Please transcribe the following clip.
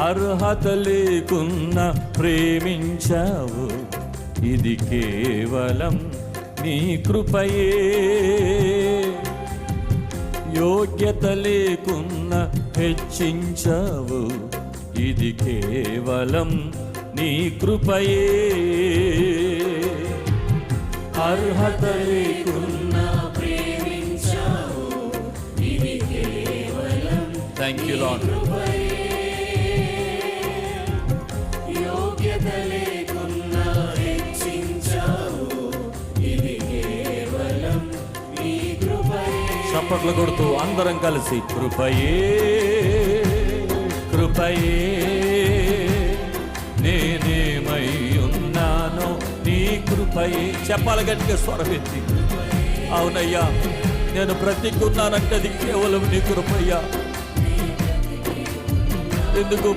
అర్హత లేకున్నా ప్రేమించావు, ఇది కేవలం నీ కృపయే. యోగ్యత లేకున్నా హెచ్చించావు, ఇది కేవలం నీ కృపయే. అర్హత లేకున్నా ప్రేమించావు, ఇది కేవలం థ్యాంక్ యూ లార్డ్. యోగ్యత లేకున్నా హెచ్చించావు, ఇది కేవలం నీ కృపయే. చప్పట్లు కొడుతూ అందరం కలిసి కృపయే కృపయే, నేనేమై ఉన్నానో నీ కృపయే. చెప్పాలి గట్టిగా స్వరమెత్తి. అవునయ్యా, నేను బ్రతికున్నానంటే అది కేవలం నీ కృపయ్యా. ఎందుకు